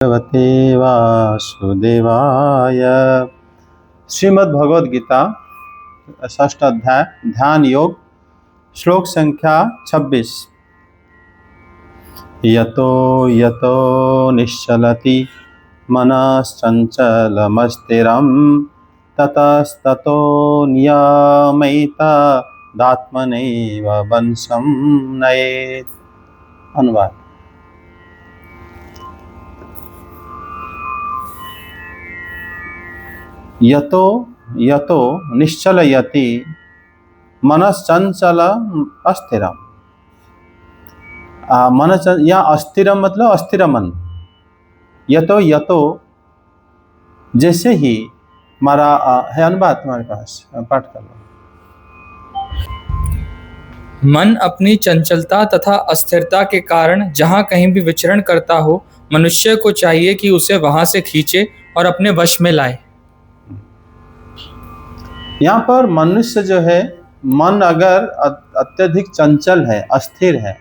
भगवते वासुदेवाय। श्रीमद् भगवद गीता 6th अध्याय ध्यान योग श्लोक संख्या 26। यतो यतो निश्चलति मनश्चञ्चलमस्थिरं ततस्ततो नियमैतदात्मनैव वशं नयेत्। अनुवाद। यतो यतो निश्चलयति मनश्चंचल अस्थिरम। मन या अस्थिरम मतलब अस्थिर मन। यतो यतो जैसे ही हमारा है अनुवाद तुम्हारे पास, पाठ कर लो। मन अपनी चंचलता तथा अस्थिरता के कारण जहाँ कहीं भी विचरण करता हो, मनुष्य को चाहिए कि उसे वहां से खींचे और अपने वश में लाए। यहाँ पर मनुष्य जो है, मन अगर अत्यधिक चंचल है, अस्थिर है,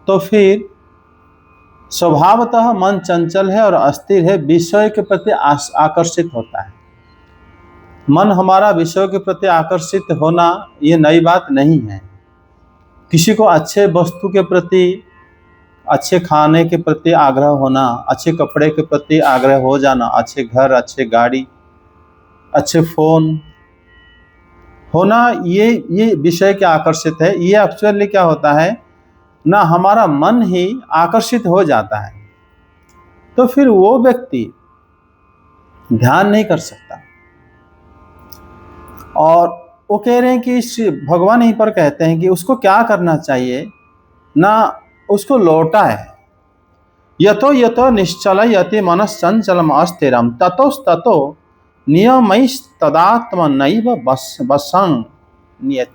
तो फिर स्वभावतः मन चंचल है और अस्थिर है, विषय के प्रति आकर्षित होता है। मन हमारा विषय के प्रति आकर्षित होना ये नई बात नहीं है। किसी को अच्छे वस्तु के प्रति, अच्छे खाने के प्रति आग्रह होना, अच्छे कपड़े के प्रति आग्रह हो जाना, अच्छे घर, अच्छे गाड़ी, अच्छे फोन होना, ये विषय के आकर्षित है। ये एक्चुअली क्या होता है ना, हमारा मन ही आकर्षित हो जाता है, तो फिर वो व्यक्ति ध्यान नहीं कर सकता। और वो कह रहे हैं कि भगवान यहीं पर कहते हैं कि उसको क्या करना चाहिए ना, उसको लौटा है। यतो यतो निश्चलयति मनश्चंचलम अस्थिरम ततोस्ततो नियमैस्तदात्मनैव वशं नियत।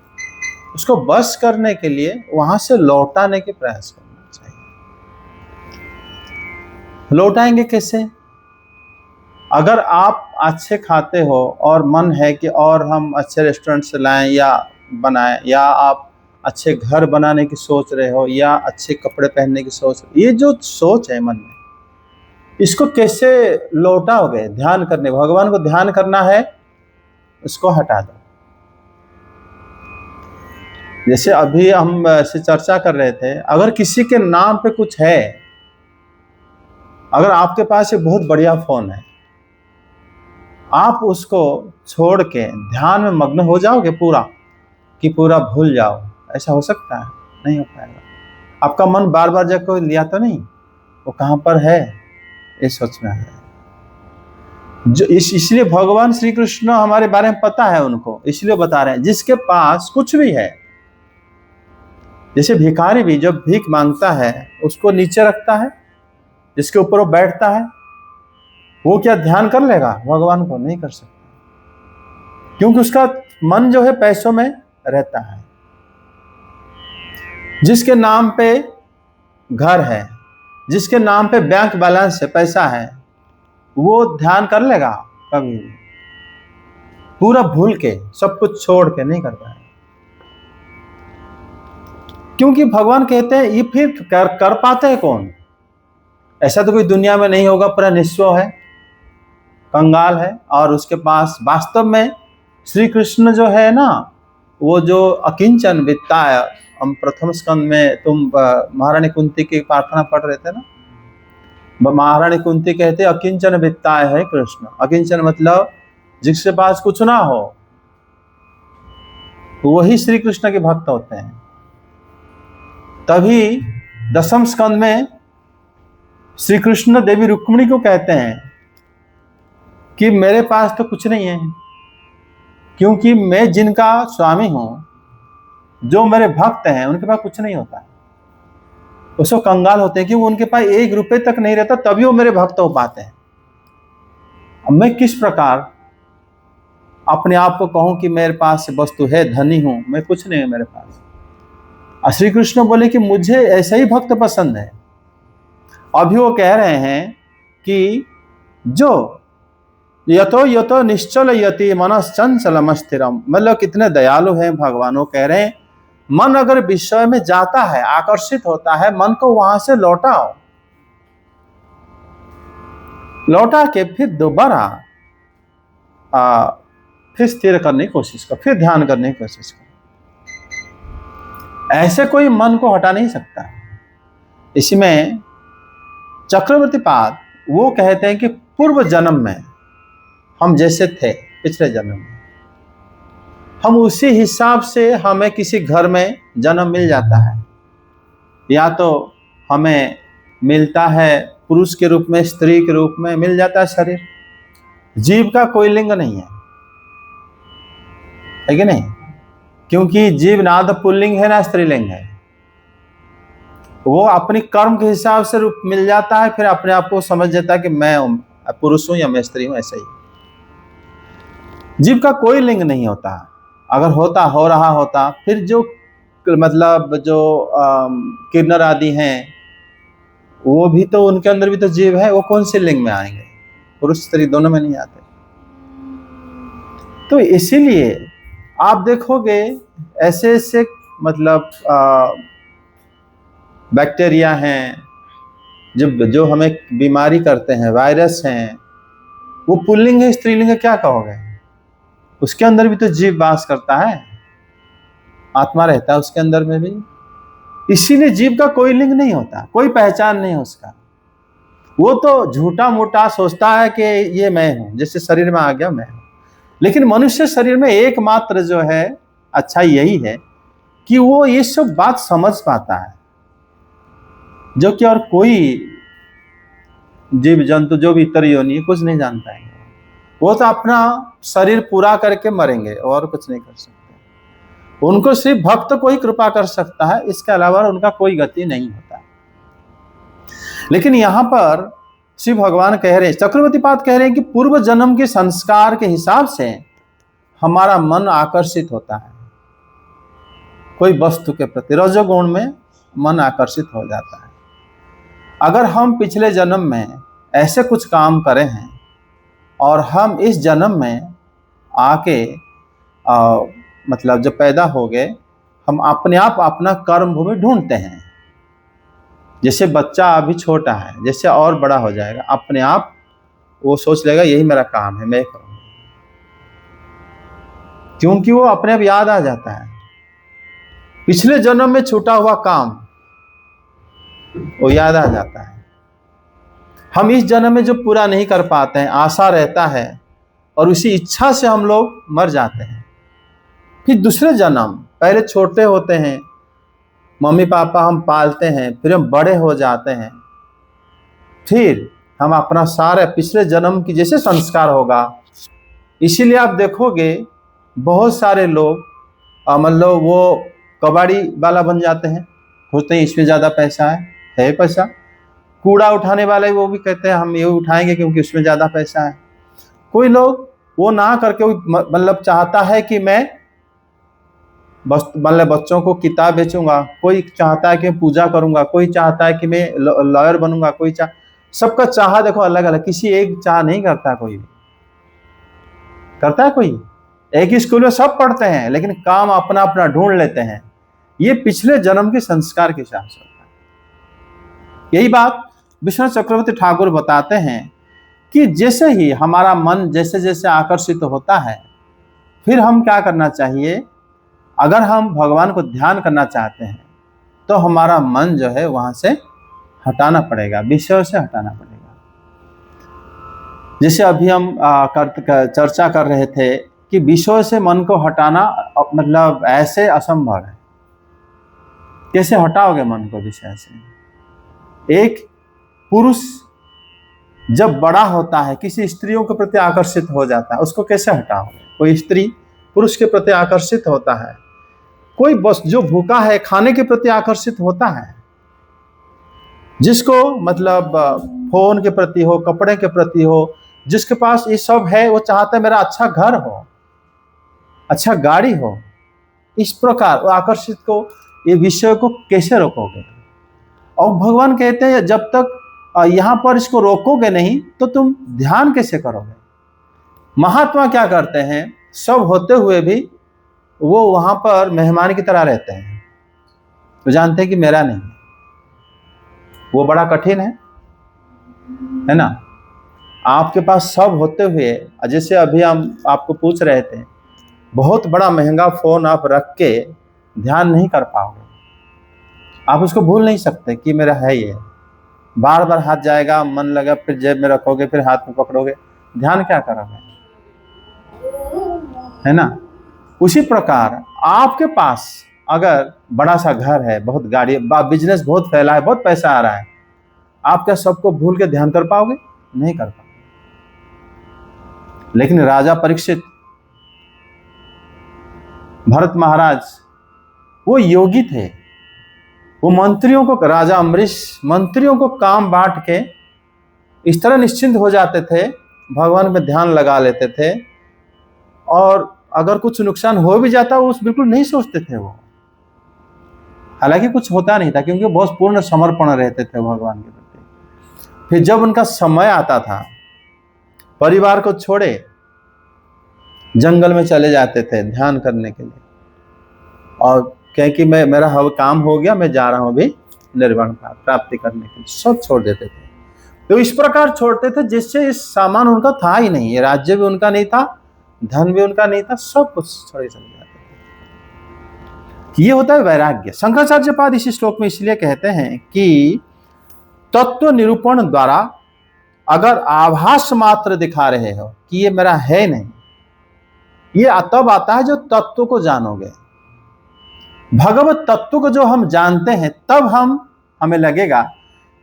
उसको बस करने के लिए वहां से लौटाने के प्रयास करना चाहिए। लौटाएंगे कैसे? अगर आप अच्छे खाते हो और मन है कि और हम अच्छे रेस्टोरेंट से लाएं या बनाएं, या आप अच्छे घर बनाने की सोच रहे हो या अच्छे कपड़े पहनने की सोच, ये जो सोच है मन में, इसको कैसे लौटाओगे? ध्यान करने, भगवान को ध्यान करना है, उसको हटा दो। जैसे अभी हम ऐसे चर्चा कर रहे थे, अगर किसी के नाम पे कुछ है, अगर आपके पास एक बहुत बढ़िया फोन है, आप उसको छोड़ के ध्यान में मग्न हो जाओगे पूरा कि पूरा भूल जाओ? ऐसा हो सकता है? नहीं हो पाएगा। आपका मन बार बार जब कोई लिया तो नहीं, वो कहां पर है ये सोचना है। जो इसलिए भगवान श्री कृष्ण हमारे बारे में पता है उनको, इसलिए बता रहे हैं जिसके पास कुछ भी है। जैसे भिखारी भी जब भीख मांगता है, उसको नीचे रखता है, जिसके ऊपर वो बैठता है, वो क्या ध्यान कर लेगा? भगवान को नहीं कर सकता, क्योंकि उसका मन जो है पैसों में रहता है। जिसके नाम पे घर है, जिसके नाम पे बैंक बैलेंस है, पैसा है, वो ध्यान कर लेगा कभी? पूरा भूल के, सब कुछ छोड़ के नहीं कर पाएगा। क्योंकि भगवान कहते हैं ये फिर कर पाते हैं कौन? ऐसा तो कोई दुनिया में नहीं होगा, पूरा निस्व है, कंगाल है, और उसके पास वास्तव में श्री कृष्ण जो है ना, वो जो अकिंचन वित्ताय, हम प्रथम स्कंद में तुम महारानी कुंती की प्रार्थना पढ़ रहे थे ना, महारानी कुंती कहते अकिंचन वित्ताय है कृष्ण। अकिंचन मतलब जिसके पास कुछ ना हो, वही श्री कृष्ण के भक्त होते हैं। तभी 10वें स्कंद में श्री कृष्ण देवी रुक्मिणी को कहते हैं कि मेरे पास तो कुछ नहीं है, क्योंकि मैं जिनका स्वामी हूं, जो मेरे भक्त हैं, उनके पास कुछ नहीं होता है। उसको कंगाल होते हैं कि उनके पास 1 रुपए तक नहीं रहता, तभी वो मेरे भक्त हो पाते हैं। अब मैं किस प्रकार अपने आप को कहूं कि मेरे पास वस्तु है, धनी हूं? मैं कुछ नहीं है मेरे पास। श्री कृष्ण बोले कि मुझे ऐसा ही भक्त पसंद है। अभी वो कह रहे हैं कि जो यतो यतो निश्चलयति मनश्चंचलम अस्थिरम, मतलब कितने दयालु हैं भगवान। वो कह रहे हैं मन अगर विषय में जाता है, आकर्षित होता है, मन को वहां से लौटाओ। लौटा के फिर दोबारा फिर स्थिर करने की कोशिश कर, फिर ध्यान करने की कोशिश कर। ऐसे कोई मन को हटा नहीं सकता। इसमें चक्रवर्ती पाद वो कहते हैं कि पूर्व जन्म में हम जैसे थे, पिछले जन्म में हम उसी हिसाब से हमें किसी घर में जन्म मिल जाता है, या तो हमें मिलता है पुरुष के रूप में, स्त्री के रूप में मिल जाता है शरीर। जीव का कोई लिंग नहीं है कि नहीं? क्योंकि जीव ना तो पुल्लिंग है ना स्त्रीलिंग है। वो अपनी कर्म के हिसाब से रूप मिल जाता है, फिर अपने आप को समझ जाता है कि मैं पुरुष हूं या मैं स्त्री हूं। ऐसा ही जीव का कोई लिंग नहीं होता। अगर होता, हो रहा होता, फिर जो मतलब जो किन्नर आदि हैं वो भी तो, उनके अंदर भी तो जीव है, वो कौन से लिंग में आएंगे? पुरुष स्त्री दोनों में नहीं आते। तो इसीलिए आप देखोगे ऐसे ऐसे मतलब बैक्टीरिया हैं जो हमें बीमारी करते हैं, वायरस हैं, वो पुल्लिंग है स्त्रीलिंग है क्या कहोगे? उसके अंदर भी तो जीव वास करता है, आत्मा रहता है उसके अंदर में भी। इसीलिए जीव का कोई लिंग नहीं होता, कोई पहचान नहीं उसका। वो तो झूठा मोटा सोचता है कि ये मैं हूं, जैसे शरीर में आ गया मैं हूं। लेकिन मनुष्य शरीर में एकमात्र जो है अच्छा यही है कि वो ये सब बात समझ पाता है, जो कि और कोई जीव जंतु जो भी इतर योनि कुछ नहीं जान पाएंगे। वो तो अपना शरीर पूरा करके मरेंगे और कुछ नहीं कर सकते। उनको सिर्फ भक्त को ही कृपा कर सकता है, इसके अलावा उनका कोई गति नहीं होता। लेकिन यहां पर शिव भगवान कह रहे हैं, चक्रवर्ती पाद कह रहे हैं कि पूर्व जन्म के संस्कार के हिसाब से हमारा मन आकर्षित होता है कोई वस्तु के प्रति। रजोगुण में मन आकर्षित हो जाता है। अगर हम पिछले जन्म में ऐसे कुछ काम करे हैं और हम इस जन्म में आके मतलब जब पैदा हो गए, हम अपने आप अपना कर्म भूमि ढूंढते हैं। जैसे बच्चा अभी छोटा है, जैसे और बड़ा हो जाएगा अपने आप वो सोच लेगा यही मेरा काम है, मैं करूंगा। क्योंकि वो अपने आप याद आ जाता है पिछले जन्म में छूटा हुआ काम, वो याद आ जाता है। हम इस जन्म में जो पूरा नहीं कर पाते हैं, आशा रहता है और उसी इच्छा से हम लोग मर जाते हैं। फिर दूसरे जन्म, पहले छोटे होते हैं, मम्मी पापा हम पालते हैं, फिर हम बड़े हो जाते हैं, फिर हम अपना सारे पिछले जन्म की जैसे संस्कार होगा। इसीलिए आप देखोगे बहुत सारे लोग मतलब वो कबाड़ी वाला बन जाते हैं, सोचते हैं इसमें ज़्यादा पैसा है पैसा। कूड़ा उठाने वाले वो भी कहते हैं हम ये उठाएंगे क्योंकि उसमें ज़्यादा पैसा है। कोई लोग वो ना करके मतलब चाहता है कि मैं मतलब बच्चों को किताब बेचूंगा, कोई चाहता है कि मैं पूजा करूंगा, कोई चाहता है कि मैं लॉयर बनूंगा, कोई सबका चाह देखो अलग अलग, किसी एक चाह नहीं करता। कोई भी करता है, कोई एक ही स्कूल में सब पढ़ते हैं लेकिन काम अपना अपना ढूंढ लेते हैं। ये पिछले जन्म के संस्कार के हिसाब से होता है। यही बात विश्वनाथ चक्रवर्ती ठाकुर बताते हैं कि जैसे ही हमारा मन जैसे जैसे आकर्षित होता है, फिर हम क्या करना चाहिए? अगर हम भगवान को ध्यान करना चाहते हैं तो हमारा मन जो है वहां से हटाना पड़ेगा, विषयों से हटाना पड़ेगा। जैसे अभी हम चर्चा कर रहे थे कि विषयों से मन को हटाना मतलब ऐसे असंभव है। कैसे हटाओगे मन को विषय से? एक पुरुष जब बड़ा होता है, किसी स्त्रियों के प्रति आकर्षित हो जाता है, उसको कैसे हटाओगे? कोई स्त्री पुरुष के प्रति आकर्षित होता है, कोई बस जो भूखा है खाने के प्रति आकर्षित होता है, जिसको मतलब फोन के प्रति हो, कपड़े के प्रति हो, जिसके पास ये सब है वो चाहता है मेरा अच्छा घर हो, अच्छा गाड़ी हो। इस प्रकार वो आकर्षित को, ये विषय को कैसे रोकोगे? और भगवान कहते हैं जब तक यहाँ पर इसको रोकोगे नहीं तो तुम ध्यान कैसे करोगे? महात्मा क्या करते हैं, सब होते हुए भी वो वहां पर मेहमान की तरह रहते हैं। तो जानते हैं कि मेरा नहीं, वो बड़ा कठिन है ना। आपके पास सब होते हुए, जैसे अभी हम आपको पूछ रहे थे, बहुत बड़ा महंगा फोन आप रख के ध्यान नहीं कर पाओगे। आप उसको भूल नहीं सकते कि मेरा है ये। बार बार हाथ जाएगा, मन लगा, फिर जेब में रखोगे, फिर हाथ में पकड़ोगे, ध्यान क्या करोगे, है ना। उसी प्रकार आपके पास अगर बड़ा सा घर है, बहुत गाड़ी, बिजनेस बहुत फैला है, बहुत पैसा आ रहा है, आप क्या सबको भूल के ध्यान कर पाओगे? नहीं कर पाओगे। लेकिन राजा परीक्षित, भरत महाराज, वो योगी थे। वो मंत्रियों को, राजा अम्बरीश मंत्रियों को काम बांट के इस तरह निश्चिंत हो जाते थे, भगवान में ध्यान लगा लेते थे, और अगर कुछ नुकसान हो भी जाता वो बिल्कुल नहीं सोचते थे वो। हालांकि कुछ होता नहीं था, क्योंकि वो बहुत पूर्ण समर्पण रहते थे भगवान के प्रति। फिर जब उनका समय आता था, परिवार को छोड़े जंगल में चले जाते थे ध्यान करने के लिए, और क्योंकि मेरा काम हो गया, मैं जा रहा हूं अभी निर्वाण प्राप्ति करने के लिए, सब छोड़ देते थे। तो इस प्रकार छोड़ते थे जिससे इस सामान उनका था ही नहीं, राज्य भी उनका नहीं था, धन भी उनका नहीं था, सब कुछ छोड़े चले जाते थे। ये होता है वैराग्य। शंकराचार्य पाद इसी श्लोक में इसलिए कहते हैं कि तत्व निरूपण द्वारा अगर आभास मात्र दिखा रहे हो कि ये मेरा है नहीं, ये तब आता है जो तत्व को जानोगे। भगवत तत्व को जो हम जानते हैं, तब हमें लगेगा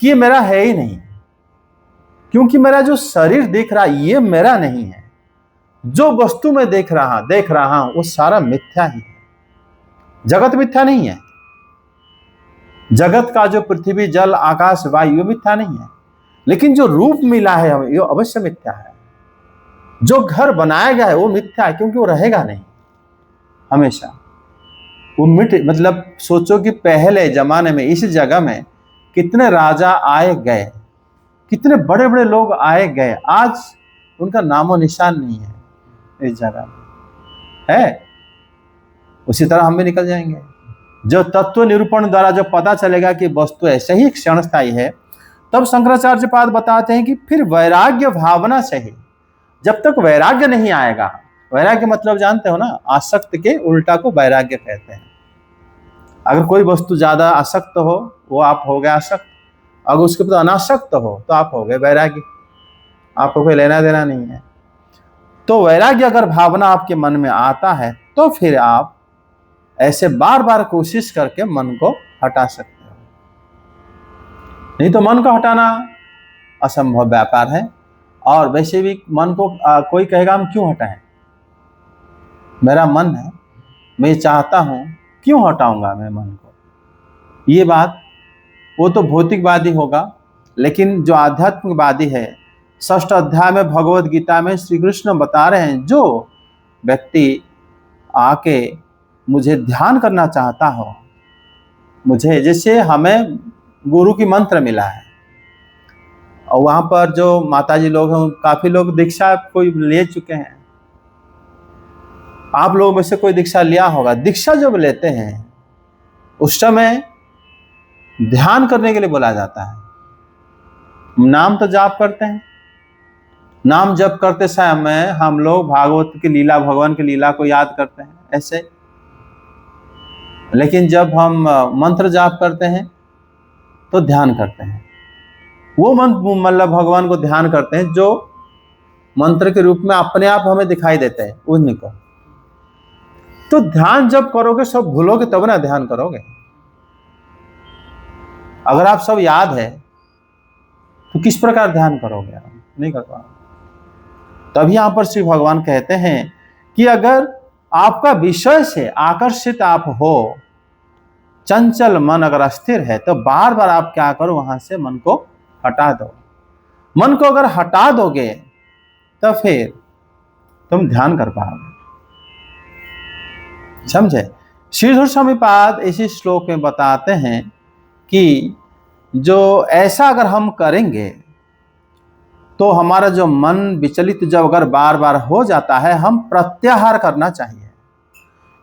कि ये मेरा है ही नहीं, क्योंकि मेरा जो शरीर दिख रहा है ये मेरा नहीं है। जो वस्तु मैं देख रहा हूं वो सारा मिथ्या ही है। जगत मिथ्या नहीं है। जगत का जो पृथ्वी, जल, आकाश, वायु मिथ्या नहीं है, लेकिन जो रूप मिला है हमें, ये अवश्य मिथ्या है। जो घर बनाया गया है वो मिथ्या है, क्योंकि वो रहेगा नहीं हमेशा। वो मतलब सोचो कि पहले जमाने में इस जगह में कितने राजा आए गए, कितने बड़े बड़े लोग आए गए, आज उनका नामो निशान नहीं है इस जगह में, है। उसी तरह हम भी निकल जाएंगे। जो तत्व निरूपण द्वारा जो पता चलेगा कि वस्तु ऐसे ही क्षणस्थायी है, तब शंकराचार्य पाद बताते हैं कि फिर वैराग्य भावना से ही, जब तक वैराग्य नहीं आएगा, वैराग्य मतलब जानते हो ना, आसक्त के उल्टा को वैराग्य कहते हैं। अगर कोई वस्तु ज्यादा आसक्त हो, वो आप हो गए आसक्त। अगर उसके प्रति अनासक्त हो तो आप हो गए वैराग्य, आपको कोई लेना देना नहीं है। तो वैराग्य अगर भावना आपके मन में आता है, तो फिर आप ऐसे बार बार कोशिश करके मन को हटा सकते हो। नहीं तो मन को हटाना असंभव व्यापार है। और वैसे भी मन को कोई कहेगा हम क्यों हटाएं, मेरा मन है, मैं चाहता हूं, क्यों हटाऊंगा मैं मन को। ये बात वो तो भौतिकवादी होगा, लेकिन जो आध्यात्मिकवादी है, 6ठ अध्याय में भगवत गीता में श्री कृष्ण बता रहे हैं, जो व्यक्ति आके मुझे ध्यान करना चाहता हो, मुझे, जैसे हमें गुरु की मंत्र मिला है, और वहां पर जो माताजी लोग हैं, काफी लोग दीक्षा कोई ले चुके हैं। आप लोगों में से कोई दीक्षा लिया होगा। दीक्षा जब लेते हैं उस समय ध्यान करने के लिए बोला जाता है। नाम तो जाप करते हैं, नाम जप करते समय हम लोग भागवत की लीला, भगवान की लीला को याद करते हैं ऐसे। लेकिन जब हम मंत्र जाप करते हैं तो ध्यान करते हैं। वो मंत्र मतलब भगवान को ध्यान करते हैं जो मंत्र के रूप में अपने आप हमें दिखाई देते हैं, उन्हीं को। तो ध्यान जब करोगे सब भूलोगे तब ना ध्यान करोगे। अगर आप सब याद है तो किस प्रकार ध्यान करोगे? आप नहीं कर पाओगे। तभी यहां पर श्री भगवान कहते हैं कि अगर आपका विषय से आकर्षित आप हो, चंचल मन अगर अस्थिर है, तो बार बार आप क्या करो, वहां से मन को हटा दो। मन को अगर हटा दोगे तो फिर तुम ध्यान कर पाओगे। समझे? श्रीधर स्वामी पाद इसी श्लोक में बताते हैं कि जो ऐसा अगर हम करेंगे तो हमारा जो मन विचलित जब अगर बार बार हो जाता है, हम प्रत्याहार करना चाहिए।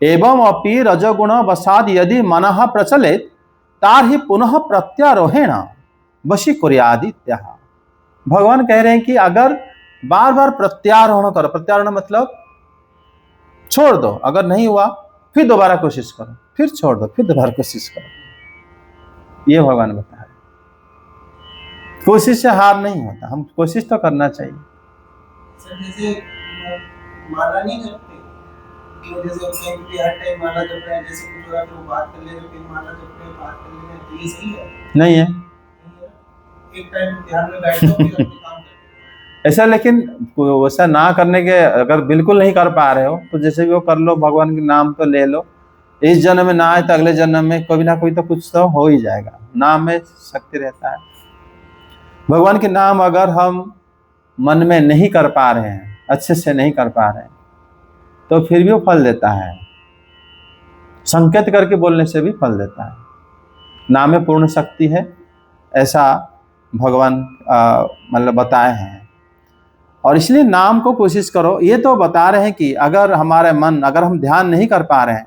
एवं अपि रजोगुण वसाद यदि मनः प्रचलित तारहि पुनः प्रत्यारोहेण वशीकुर्यादित्यः। भगवान कह रहे हैं कि अगर बार बार प्रत्यारोहण करो। प्रत्यारोहण मतलब छोड़ दो, अगर नहीं हुआ फिर दोबारा कोशिश करो, फिर छोड़ दो, फिर दोबारा कोशिश करो। ये भगवान बता रहे। कोशिश से हार नहीं होता, हम कोशिश तो करना चाहिए। सर जैसे माला नहीं करते कि वजह से होता है कि हर टाइम माला जप रहे हैं, जैसे कुछ हो रहा है तो बात कर ले रहे, फिर माला जप रहे हैं, बात कर ले रहे हैं, तो ये सही है? नहीं है एक टाइम ध्यान में बैठ जाओ फिर अपने काम करो। ऐसा। लेकिन वैसा ना करने के, अगर बिल्कुल नहीं कर पा रहे हो तो जैसे भी वो कर लो, भगवान के नाम तो ले लो। इस जन्म में ना आए तो अगले जन्म में कोई ना कोई तो कुछ तो हो ही जाएगा। नाम में शक्ति रहता है। भगवान के नाम अगर हम मन में नहीं कर पा रहे हैं, अच्छे से नहीं कर पा रहे हैं, तो फिर भी वो फल देता है। संकेत करके बोलने से भी फल देता है। नाम में पूर्ण शक्ति है, ऐसा भगवान मतलब बताए हैं। और इसलिए नाम को कोशिश करो। ये तो बता रहे हैं कि अगर हमारे मन, अगर हम ध्यान नहीं कर पा रहे हैं,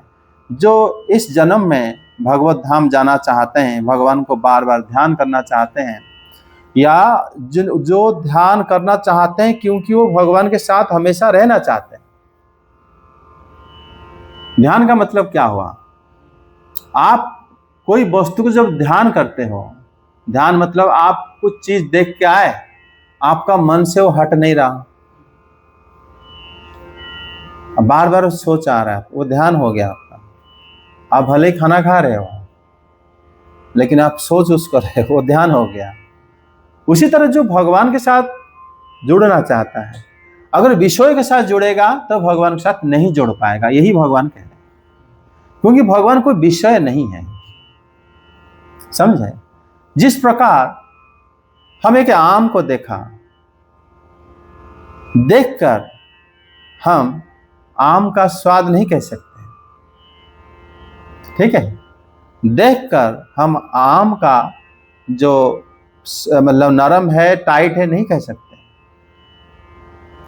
जो इस जन्म में भगवत धाम जाना चाहते हैं, भगवान को बार बार ध्यान करना चाहते हैं, या जो ध्यान करना चाहते हैं क्योंकि वो भगवान के साथ हमेशा रहना चाहते हैं। ध्यान का मतलब क्या हुआ? आप कोई वस्तु को जब ध्यान करते हो, ध्यान मतलब आप कुछ चीज देख के आए, आपका मन से वो हट नहीं रहा, बार बार सोच आ रहा है, वो ध्यान हो गया आपका। आप भले ही खाना खा रहे हो लेकिन आप सोच उसको रहे हो, वो ध्यान हो गया। उसी तरह जो भगवान के साथ जुड़ना चाहता है, अगर विषय के साथ जुड़ेगा तो भगवान के साथ नहीं जुड़ पाएगा। यही भगवान कह रहे हैं, क्योंकि भगवान कोई विषय नहीं है। समझे? जिस प्रकार हम एक आम को देखा, देखकर हम आम का स्वाद नहीं कह सकते, ठीक है? देखकर हम आम का जो मतलब नरम है, टाइट है, नहीं कह सकते।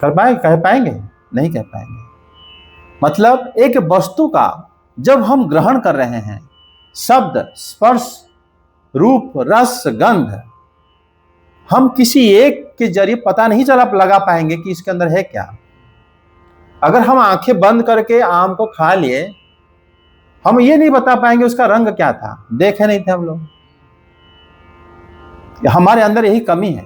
कह पाएंगे? नहीं कह पाएंगे। मतलब एक वस्तु का जब हम ग्रहण कर रहे हैं, शब्द, स्पर्श, रूप, रस, गंध, हम किसी एक के जरिए पता नहीं लगा पाएंगे कि इसके अंदर है क्या। अगर हम आंखें बंद करके आम को खा लिए, हम ये नहीं बता पाएंगे उसका रंग क्या था, देखे नहीं थे हम लोग। हमारे अंदर यही कमी है।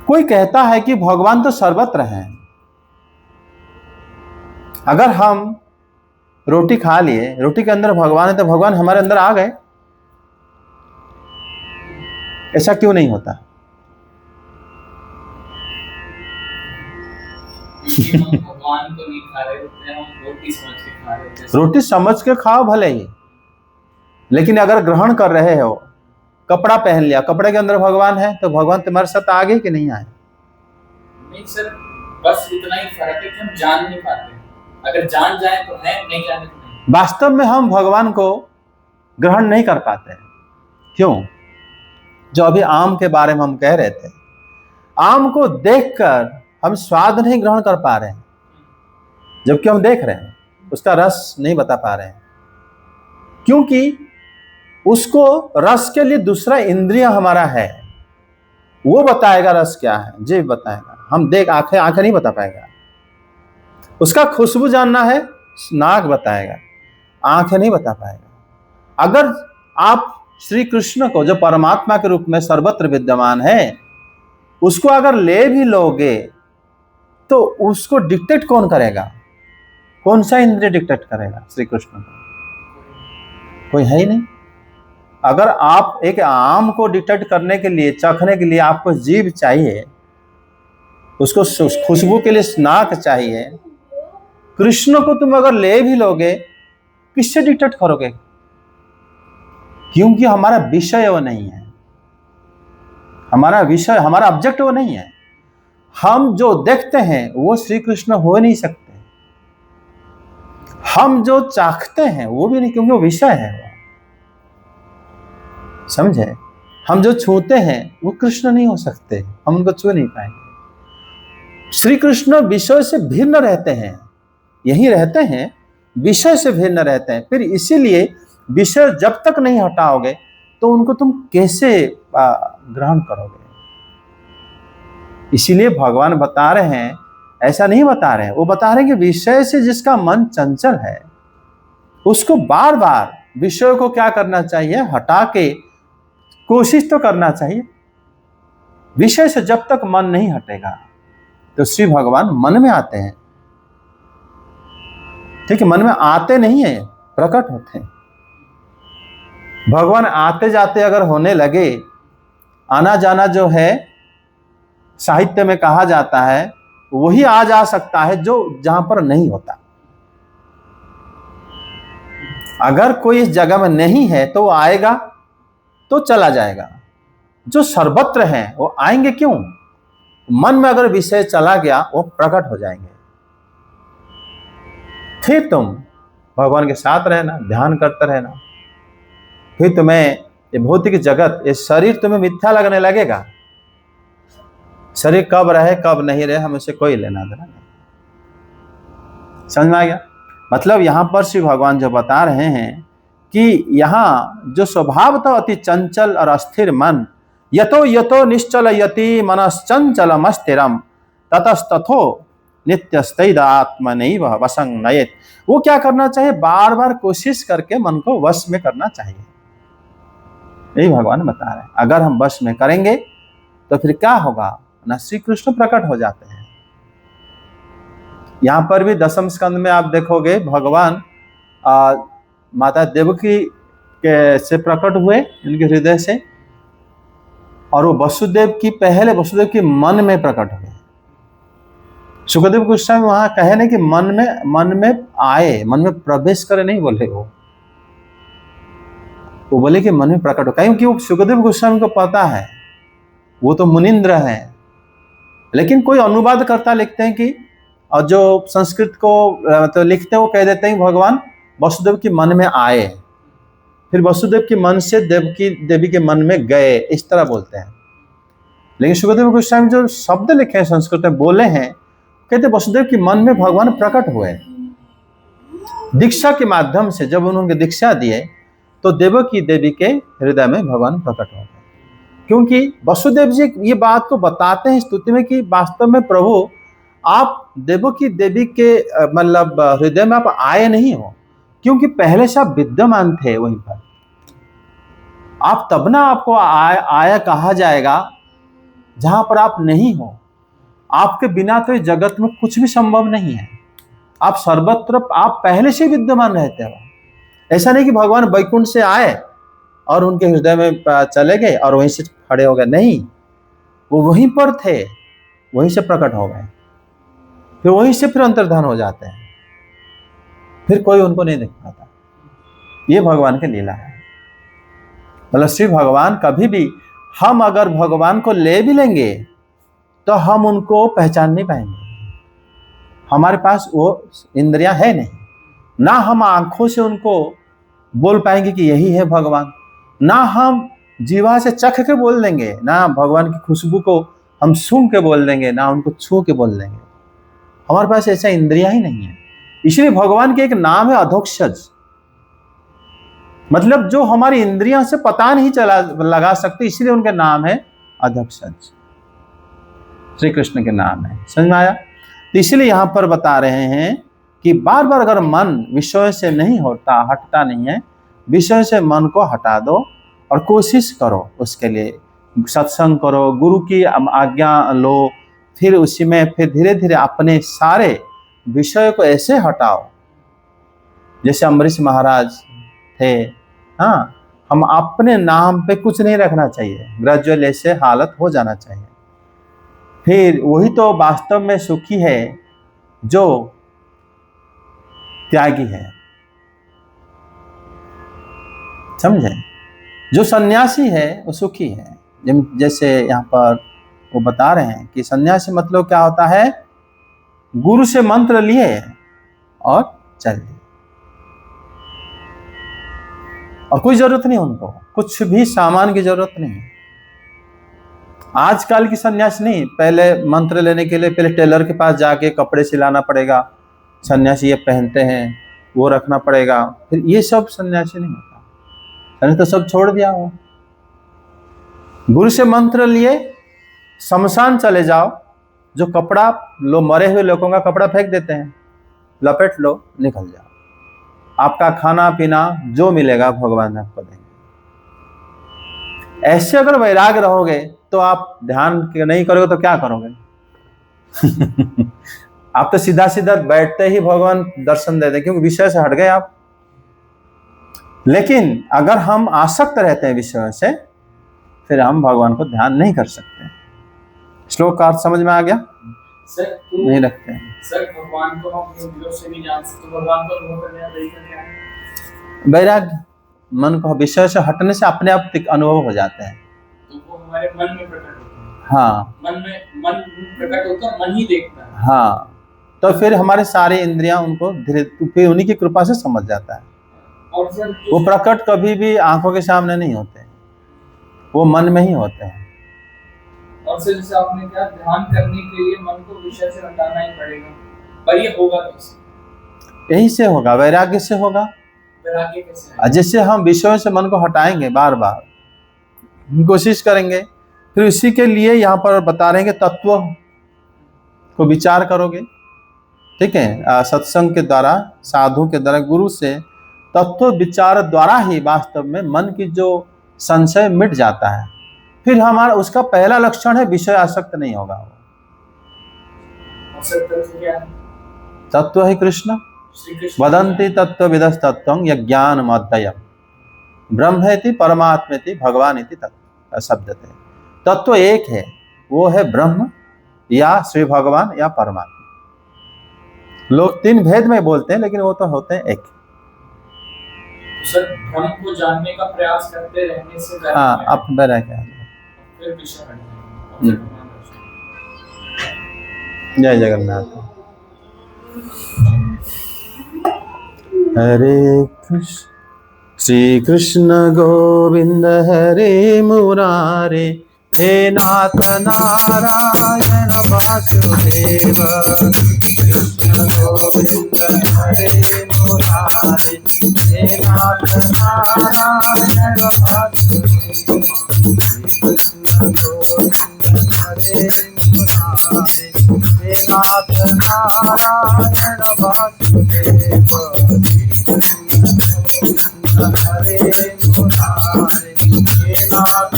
कोई कहता है कि भगवान तो सर्वत्र हैं। अगर हम रोटी खा लिए, रोटी के अंदर भगवान है, तो भगवान हमारे अंदर आ गए। ऐसा क्यों नहीं होता? भगवान को नहीं खा रहे होते, हम रोटी समझ के खा रहे होते हैं। रोटी समझ के खाओ भले ही, लेकिन अगर ग्रहण कर रहे हो, कपड़ा पहन लिया, कपड़े के अंदर भगवान है, तो भगवान तुम्हारे साथ आ गए कि नहीं आए? नहीं सर, बस इतना ही फर्क है कि हम जान नहीं पाते। अगर जान जाए तो है, नहीं जाने तो नहीं। वास्तव में हम भगवान को ग्रहण नहीं कर पाते हैं। क्यों? जो अभी आम के बारे में हम कह रहे थे, आम को देखकर हम स्वाद नहीं ग्रहण कर पा रहे हैं, जबकि हम देख रहे हैं, उसका रस नहीं बता पा रहे हैं, क्योंकि उसको रस के लिए दूसरा इंद्रिय हमारा है, वो बताएगा रस क्या है, जीभ बताएगा। हम देख, आंखें नहीं बता पाएगा। उसका खुशबू जानना है, नाक बताएगा, आंखें नहीं बता पाएगा। अगर आप श्री कृष्ण को, जो परमात्मा के रूप में सर्वत्र विद्यमान है, उसको अगर ले भी लोगे तो उसको डिक्टेट कौन करेगा? कौन सा इंद्रिय डिक्टेट करेगा श्री कृष्ण को? कोई है ही नहीं। अगर आप एक आम को डिक्टेट करने के लिए, चखने के लिए आपको जीभ चाहिए, उसको खुशबू के लिए नाक चाहिए, कृष्ण को तुम अगर ले भी लोगे, किससे डिक्टेट करोगे? क्योंकि हमारा विषय वो नहीं है, हमारा विषय, हमारा ऑब्जेक्ट वो नहीं है। हम जो देखते हैं वो श्री कृष्ण हो नहीं सकते। हम जो चाखते हैं वो भी नहीं, क्योंकि वो विषय है वो। समझे? हम जो छूते हैं वो कृष्ण नहीं हो सकते, हम उनको छू नहीं पाएंगे। श्री कृष्ण विषय से भिन्न रहते हैं, यही रहते हैं, विषय से भिन्न रहते हैं। फिर इसीलिए विषय जब तक नहीं हटाओगे तो उनको तुम कैसे ग्रहण करोगे? इसीलिए भगवान बता रहे हैं, ऐसा नहीं बता रहे हैं, वो बता रहे हैं कि विषय से जिसका मन चंचल है उसको बार बार विषय को क्या करना चाहिए, हटा के कोशिश तो करना चाहिए। विषय से जब तक मन नहीं हटेगा तो श्री भगवान मन में आते हैं। ठीक है, मन में आते नहीं है, प्रकट होते हैं। भगवान आते जाते अगर होने लगे, आना जाना जो है साहित्य में कहा जाता है, वही आ जा सकता है जो जहां पर नहीं होता। अगर कोई इस जगह में नहीं है तो वो आएगा तो चला जाएगा। जो सर्वत्र है वो आएंगे क्यों? मन में अगर विषय चला गया वो प्रकट हो जाएंगे। फिर तुम भगवान के साथ रहना, ध्यान करते रहना, फिर तुम्हें ये भौतिक जगत, ये शरीर तुम्हें मिथ्या लगने लगेगा। शरीर कब रहे कब नहीं रहे हमें से कोई लेना देना नहीं। समझ में आ गया? मतलब यहां पर श्री भगवान जो बता रहे हैं कि यहाँ जो स्वभाव था अति चंचल और अस्थिर मन, यतो यतो निश्चल यति मनश्चंचलम अस्थिरम ततस्तथो नित्यस्तैदात्मनैव वशं नयेत्। वो क्या करना चाहिए? बार बार कोशिश करके मन को वश में करना चाहिए। यही भगवान बता रहे हैं। अगर हम वश में करेंगे तो फिर क्या होगा ना, श्री कृष्ण प्रकट हो जाते हैं। यहां पर भी दसम स्कंद में आप देखोगे भगवान माता देवकी से प्रकट हुए, इनके हृदय से, और वो वसुदेव के मन में प्रकट हुए। सुखदेव गोस्वामी वहां कहे नहीं कि मन में आए, मन में प्रवेश करे नहीं बोले, वो बोले कि मन में प्रकट हो। क्योंकि वो सुखदेव गोस्वामी को पता है, वो तो मुनिंद्र है। लेकिन कोई अनुवादकर्ता लिखते हैं कि, और जो संस्कृत को मतलब लिखते हैं वो कह देते हैं भगवान वसुदेव के मन में आए, फिर वसुदेव के मन से देवी के मन में गए, इस तरह बोलते हैं। लेकिन सुखदेव गोस्वामी जो शब्द लिखे हैं संस्कृत में बोले हैं, कहते वसुदेव के मन में भगवान प्रकट हुए। दीक्षा के माध्यम से जब उन्होंने दीक्षा दिए तो देवकी देवी के हृदय में भगवान प्रकट हो गए। क्योंकि वसुदेव जी ये बात को बताते हैं स्तुति में कि वास्तव में प्रभु आप देवकी देवी के मतलब हृदय में आप आए नहीं हो, क्योंकि पहले से आप विद्यमान थे वहीं पर। आप तब ना आपको आया कहा जाएगा जहां पर आप नहीं हो। आपके बिना तो इस जगत में कुछ भी संभव नहीं है। आप सर्वत्र, आप पहले से विद्यमान रहते हो। ऐसा नहीं कि भगवान वैकुंठ से आए और उनके हृदय में चले गए और वहीं से खड़े हो गए, नहीं, वो वहीं पर थे, वहीं से प्रकट हो गए, फिर वहीं से फिर अंतर्धान हो जाते हैं, फिर कोई उनको नहीं देख पाता। ये भगवान की लीला है। मतलब श्री भगवान कभी भी, हम अगर भगवान को ले भी लेंगे तो हम उनको पहचान नहीं पाएंगे। हमारे पास वो इंद्रियां है नहीं, ना हम आंखों से उनको बोल पाएंगे कि यही है भगवान, ना हम जीवा से चख के बोल देंगे, ना भगवान की खुशबू को हम सूंघ के बोल देंगे, ना उनको छू के बोल देंगे। हमारे पास ऐसा इंद्रियां ही नहीं है। इसलिए भगवान के एक नाम है अधोक्षज, मतलब जो हमारी इंद्रियां से पता नहीं लगा सकते, इसलिए उनका नाम है अधोक्षज। श्री कृष्ण के नाम है। समझ में आया? तो इसलिए यहां पर बता रहे हैं कि बार बार अगर मन विषय से नहीं होता, हटता नहीं है, विषय से मन को हटा दो और कोशिश करो उसके लिए। सत्संग करो, गुरु की आज्ञा लो, फिर उसी में फिर धीरे धीरे अपने सारे विषय को ऐसे हटाओ जैसे अम्बरीश महाराज थे। हाँ, हम अपने नाम पे कुछ नहीं रखना चाहिए, ग्रेजुअल ऐसे हालत हो जाना चाहिए। फिर वही तो वास्तव में सुखी है जो त्यागी है। समझे? जो सन्यासी है वो सुखी है। जैसे यहाँ पर वो बता रहे हैं कि सन्यासी मतलब क्या होता है, गुरु से मंत्र लिए और चल दिए, और कोई जरूरत नहीं उनको, कुछ भी सामान की जरूरत नहीं। आजकल की सन्यासी नहीं, पहले मंत्र लेने के लिए पहले टेलर के पास जाके कपड़े सिलाना पड़ेगा, सन्यासी ये पहनते हैं, वो रखना पड़ेगा, फिर ये सब सन्यासी नहीं होता। मैंने तो सब छोड़ दिया हो। गुरु से मंत्र लिए शमशान चले जाओ, जो कपड़ा लो, मरे हुए लोगों का कपड़ा फेंक देते हैं, लपेट लो, निकल जाओ, आपका खाना पीना जो मिलेगा भगवान आपको देंगे। ऐसे अगर वैराग्य रहोगे तो आप ध्यान नहीं करोगे तो क्या करोगे? आप तो सीधा सीधा बैठते ही भगवान दर्शन देते, क्योंकि विषय से हट गए आप। लेकिन अगर हम आसक्त रहते हैं विषय से, फिर हम भगवान को ध्यान नहीं कर सकते। श्लोक का अर्थ समझ में आ गया? सर नहीं रखते हैं सर, भगवान को हम इंद्रियों से नहीं जान सकते, तो भगवान को अनुभव करने का तरीका क्या है? वैराग्य, मन को विषय से हटने से अपने आप अनुभव हो जाते हैं। तो वो हमारे मन में प्रकट होता है। हाँ, मन प्रकट होता है, मन ही देखता है। हाँ, तो फिर हमारे सारे इंद्रियां उनको धीरे, फिर उन्हीं की कृपा से समझ जाता है। और सर वो प्रकट कभी भी आंखों के सामने नहीं होते, वो मन में ही होते हैं। और सर जैसे आपने कहा, ध्यान करने के लिए मन को विषय से हटाना ही पड़ेगा, पर ये होगा कैसे? यही से होगा, वैराग्य से होगा। वैराग्य कैसे है? जैसे हम विषयों से मन को हटाएंगे, बार बार कोशिश करेंगे, फिर इसी के लिए यहाँ पर बता रहे हैं कि तत्व को विचार करोगे, ठीक है, सत्संग के द्वारा, साधु के द्वारा, गुरु से तत्व विचार द्वारा ही वास्तव में मन की जो संशय मिट जाता है। फिर हमारा उसका पहला लक्षण है विषय आसक्त नहीं होगा। तत्व है कृष्ण, वदन्ति तत्व विदस तत्वं यज्ञान अद्वयम् ब्रह्मेति परमात्मेति भगवानिति शब्दते। तत्व एक है, वो है ब्रह्म या श्री भगवान या परमात्मा। लोग तीन भेद में बोलते हैं, लेकिन वो तो होते हैं एक। सर ब्रह्म को जानने का प्रयास करते रहने से हाँ, आप वैराग्य है। फिर विषय हट जाएगा। जय जगन्नाथ। हरे कृष्ण श्री कृष्ण गोविंद हरे मुरारे, हे नाथ नारायण वासुदेव। कृष्ण गोविंद हरे मुरारे, हे नाथ नारायण वासुदेव। कृष्ण गोविंद हरे मुरारे, हे नाथ नारायण वासुदेव। हरे मुरारे, हे नाथ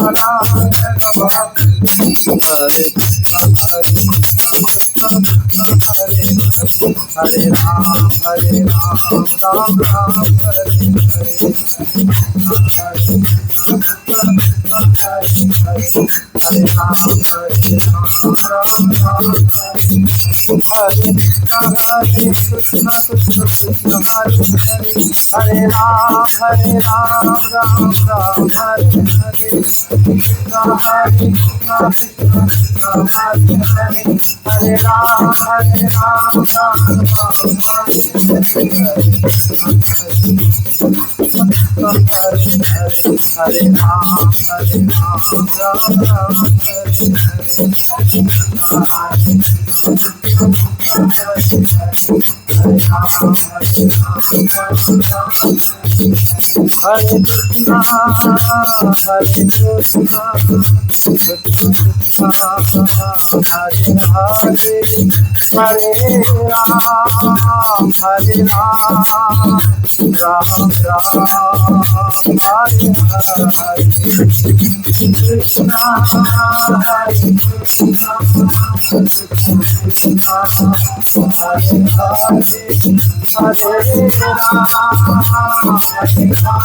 नारायण वासुदेव। हरे कृष्ण हरे राम राम राम हरे हरे। हरे राम राम हरे कृष्ण कृष्ण कृष्ण हरे हरे। हरे राम राम राम हरे हरे। कृष्ण हरे कृष्ण कृष्ण हरे हरे। हरे राम राम राम हरे हरे। हरे राम राम हरे कृष्ण हरे कृष्ण कृष्ण हरे हरे। हरे राम राम राम हरे हरे। कृष्ण हरे कृष्ण कृष्ण हरे हरे। हरे राम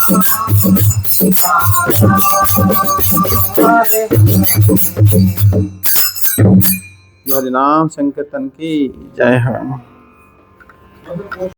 हरे नाम संकीर्तन की जय हो।